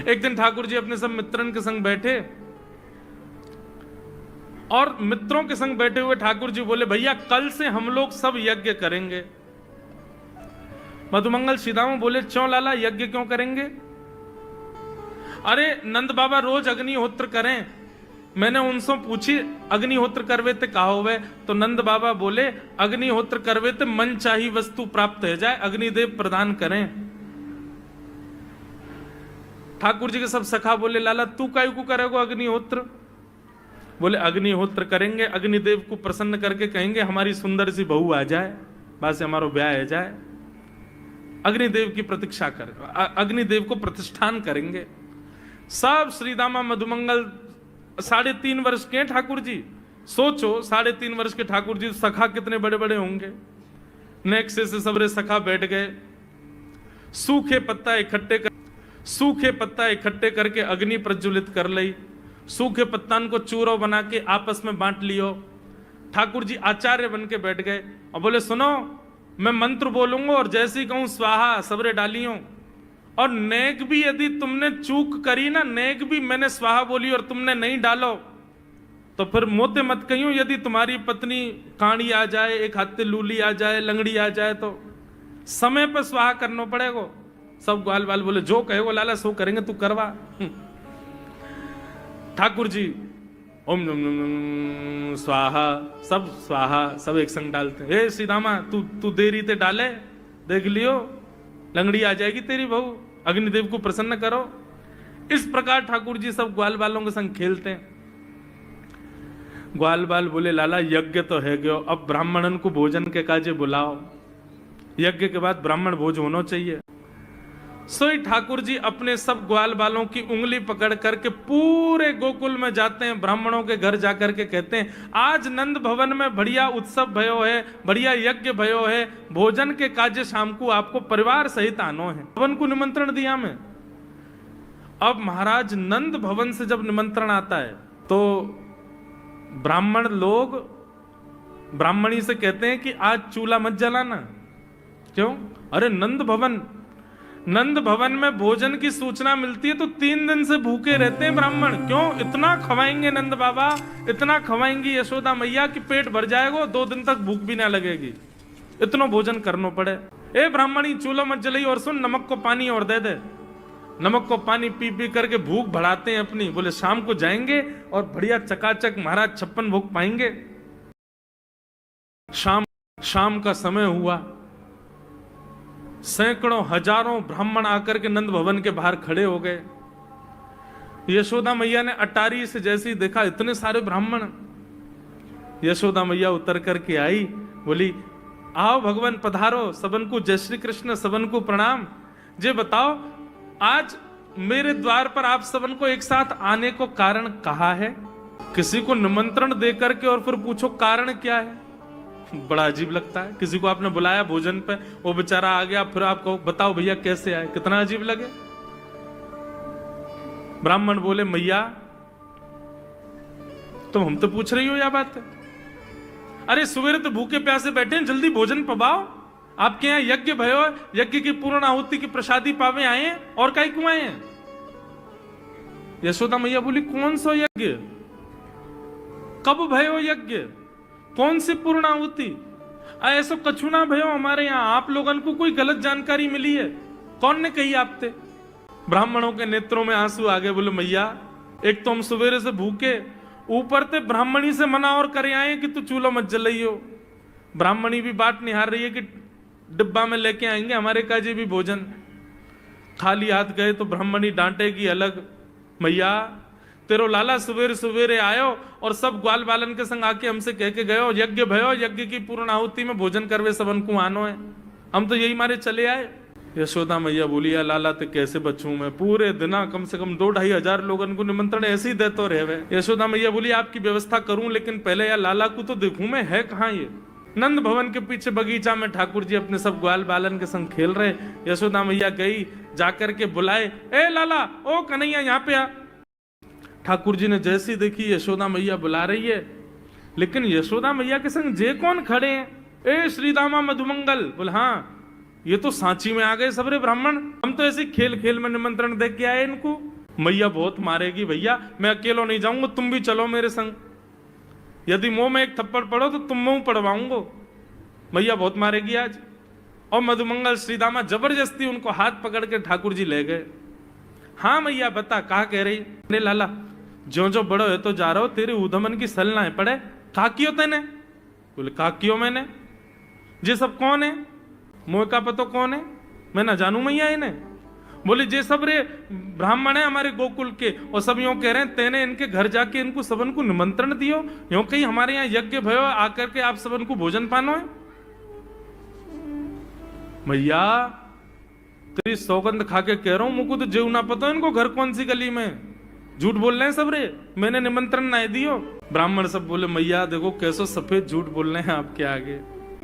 एक दिन ठाकुर जी अपने सब मित्रन के संग बैठे और मित्रों के संग बैठे हुए ठाकुर जी बोले, भैया कल से हम लोग सब यज्ञ करेंगे। मधुमंगल सीधामा बोले, क्यों लाला, यज्ञ क्यों करेंगे? अरे नंद बाबा रोज अग्निहोत्र करें। मैंने उनसे पूछी अग्निहोत्र करवे ते कहा होवे, तो नंद बाबा बोले, अग्निहोत्र करवे ते मन चाही वस्तु प्राप्त हो जाए, अग्निदेव प्रदान करें। ठाकुर जी के सब सखा बोले, लाला तू काहे को करेगा अग्निहोत्र? बोले अग्निहोत्र करेंगे, अग्निदेव को प्रसन्न करके कहेंगे हमारी सुंदर सी बहू आ जाए, बस हमारा ब्याह हो जाए। अग्निदेव की प्रतीक्षा कर, अग्निदेव को प्रतिष्ठान करेंगे। सब श्रीदामा मधुमंगल 3.5 वर्ष के ठाकुर जी, सोचो 3.5 वर्ष के ठाकुर जी, सखा कितने बड़े बड़े होंगे। नेक्स्ट से सबरे सखा बैठ गए, सूखे पत्ता इकट्ठे करके अग्नि प्रज्वलित कर ली। सूखे पत्तान को चूरो बना के आपस में बांट लियो। ठाकुर जी आचार्य बन के बैठ गए और बोले, सुनो मैं मंत्र बोलूंगा और जैसे ही कहूं स्वाहा सबरे डालियो, और नेक भी यदि तुमने चूक करी ना, नेक भी मैंने स्वाहा बोली और तुमने नहीं डालो तो फिर मोते मत कहियो। यदि तुम्हारी पत्नी काणी आ जाए, एक हाथे लूली आ जाए, लंगड़ी आ जाए, तो समय पर स्वाहा करना पड़ेगा। सब ग्वाल बाल बोले, जो कहेगो लाला सो करेंगे, तू करवा। ठाकुर जी ओम नम नम स्वाहा, सब एक संग डालते हैं। हे सीधामा तू देरी ते डाले, देख लियो लंगड़ी आ जाएगी तेरी बहू, अग्निदेव को प्रसन्न करो। इस प्रकार ठाकुर जी सब ग्वाल बालों के संग खेलते हैं। ग्वाल बाल बोले, लाला यज्ञ तो है गयो, अब ब्राह्मणन को भोजन के काजे बुलाओ, यज्ञ के बाद ब्राह्मण भोज होना चाहिए। सोई ठाकुर जी अपने सब ग्वाल बालों की उंगली पकड़ करके पूरे गोकुल में जाते हैं, ब्राह्मणों के घर जाकर के कहते हैं, आज नंद भवन में बढ़िया उत्सव भयो है, बढ़िया यज्ञ भयो है, भोजन के काजे शाम को आपको परिवार सहित आनो है। भवन को निमंत्रण दिया मैं। अब महाराज नंद भवन से जब निमंत्रण आता है तो ब्राह्मण लोग ब्राह्मणी से कहते हैं कि आज चूल्हा मत जलाना। क्यों? अरे नंद भवन में भोजन की सूचना मिलती है तो 3 दिन से भूखे रहते हैं ब्राह्मण। क्यों? इतना खवाएंगे नंद बाबा, इतना खवाएंगी यशोदा मैया कि पेट भर जाएगा, 2 दिन तक भूख भी ना लगेगी, इतना भोजन करना पड़े। ए ब्राह्मणी चूल्हा मत जलाई, और सुन नमक को पानी और दे दे। नमक को पानी पी पी करके भूख बढ़ाते हैं अपनी। बोले शाम को जाएंगे और बढ़िया चकाचक महाराज 56 भोग पाएंगे। शाम का समय हुआ, सैकड़ों हजारों ब्राह्मण आकर के नंद भवन के बाहर खड़े हो गए। यशोदा मैया ने अटारी से जैसे ही देखा इतने सारे ब्राह्मण, यशोदा मैया उतर करके आई, बोली आओ भगवान पधारो, सबन को जय श्री कृष्ण, सबन को प्रणाम। जे बताओ आज मेरे द्वार पर आप सबन को एक साथ आने को कारण कहा है? किसी को निमंत्रण दे करके और फिर पूछो कारण क्या है, बड़ा अजीब लगता है। किसी को आपने बुलाया भोजन पे, वो बेचारा आ गया, फिर आपको बताओ भैया कैसे आए, कितना अजीब लगे। ब्राह्मण बोले, मैया तुम हमसे पूछ रही हो या बात है? अरे सवेरे तो भूखे प्यासे बैठे हैं, जल्दी भोजन पवाओ। आपके यहाँ यज्ञ भयो, यज्ञ की पूर्ण आहुति की प्रसादी पावे आए हैं, और काहे क्यों आए हैं? यशोदा मैया बोली, कौन सा यज्ञ, कब भयो यज्ञ, कौन सी पूर्ण आहुति? ऐसा कछु ना भयो हमारे यहाँ, आप लोगन को कोई गलत जानकारी मिली है? कौन ने कही आपसे? ब्राह्मणों के नेत्रों में आंसू आ गए। बोले मैया एक तो हम सवेरे से भूखे, ऊपर से ब्राह्मणी से मना और करे आए कि तू चूल्हा मत जलाइयो। ब्राह्मणी भी बात निहार रही है कि डिब्बा में लेके आएंगे हमारे काजे भी भोजन। खाली हाथ गए तो ब्राह्मणी डांटेगी अलग। मैया तेरो लाला सवेरे सवेरे आयो और सब ग्वाल बालन के संग आके हमसे कह के गयो यज्ञ भयो, यज्ञ की पूर्ण आहुति में भोजन करवे सबन को आनो है, हम तो यही मारे चले आए। यशोदा मैया बोली, या लाला ते कैसे बचूं मैं, पूरे दिना कम से कम 2-2.5 हजार लोगन को निमंत्रण ऐसे ही दे तो रहे। यशोदा मैया बोली, आपकी व्यवस्था करूं, लेकिन पहले या लाला को तो देखूं मैं, है कहाँ ये? नंद भवन के पीछे बगीचा में ठाकुर जी अपने सब ग्वाल बालन के संग खेल रहे। यशोदा मैया गई, जाकर के बुलाए, ए लाला, ओ कन्हैया यहाँ पे आ। ठाकुर जी ने जैसी देखी यशोदा मैया बुला रही है, लेकिन यशोदा मैया के संग जे कौन खड़े हैं? ए श्रीदामा मधुमंगल। बोले हाँ ये तो सांची में आ गए सबरे ब्राह्मण, हम तो ऐसे खेल खेल में निमंत्रण दे के आए इनको। मैया बहुत मारेगी भैया, मैं अकेलो नहीं जाऊंगा, तुम भी चलो मेरे संग, यदि मुंह में एक थप्पड़ पड़ो तो तुम मुंह पड़वाऊंगो, मैया बहुत मारेगी आज। और मधुमंगल श्रीदामा जबरदस्ती उनको हाथ पकड़ के ठाकुर जी ले गए। हाँ मैया बता, कहा कह रही? ने लाला जो जो बड़ो है तो जा रहा हो, तेरे उधमन की सलना है पड़े, का कियो तेने? बोले का कियो मैंने? जे सब कौन है? मोह का पतो कौन है? मैं ना जानू मैया इन्हें। बोले जे सब रे ब्राह्मण है हमारे गोकुल के, और सब यूं कह रहे हैं तेने इनके घर जाके इनको सबन को निमंत्रण दियो, यूं कहीं हमारे यहाँ यज्ञ भयो आकर के आप सबन को भोजन पानो है। मैया तेरी सौगंध खा के कह रहा हूं, मुझको तो जेव ना पता इनको घर कौन सी गली में, झूठ बोल रहे हैं सब रे, मैंने निमंत्रण ना दियो। ब्राह्मण सब बोले मैया देखो कैसो सफेद झूठ बोल रहे हैं आपके आगे।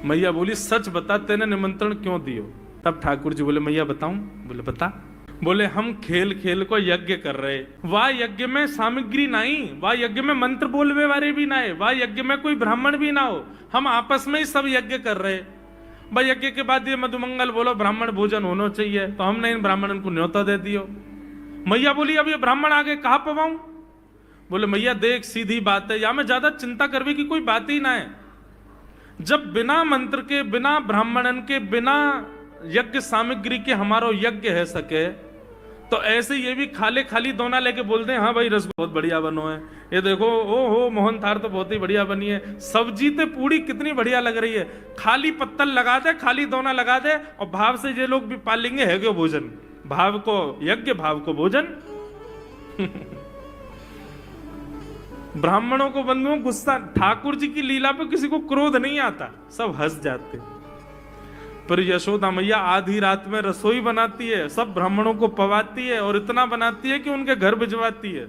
मैया बोली सच बता, तेने निमंत्रण क्यों दियो? तब ठाकुर जी बोले मैया बताऊं? बोले बता। बोले हम खेल खेल को यज्ञ कर रहे, वाह यज्ञ में सामग्री नहीं, वाह यज्ञ में मंत्र बोलवे वाले भी ना है, वाह यज्ञ में कोई ब्राह्मण भी ना हो, हम आपस में ही सब यज्ञ कर रहे। भाई यज्ञ के बाद ये मधुमंगल बोलो ब्राह्मण भोजन होना चाहिए, तो हमने इन ब्राह्मणों को न्योता दे दियो। मैया बोली अब ये ब्राह्मण आगे कहाँ पवाऊं? बोले मैया देख सीधी बात है, या में ज्यादा चिंता करवे की कोई बात ही ना है। जब बिना मंत्र के, बिना ब्राह्मणन के, बिना यज्ञ सामग्री के हमारो यज्ञ है सके, तो ऐसे ये भी खाली खाली दोना लेके बोलते हैं हाँ भाई रस बहुत बढ़िया बनो है, ये देखो ओ हो मोहन थार तो बहुत ही बढ़िया बनी है, सब्जी तो पूरी कितनी बढ़िया लग रही है, खाली पत्तल लगा दे, खाली दोना लगा दे, और भाव से ये लोग भी पाल लेंगे है क्यों भोजन, भाव को यज्ञ भाव को भोजन। ब्राह्मणों को बंधुओं गुस्सा, ठाकुर जी की लीला पे किसी को क्रोध नहीं आता, सब हंस जाते। पर यशोदा मैया आधी रात में रसोई बनाती है, सब ब्राह्मणों को पवाती है, और इतना बनाती है कि उनके घर भिजवाती है।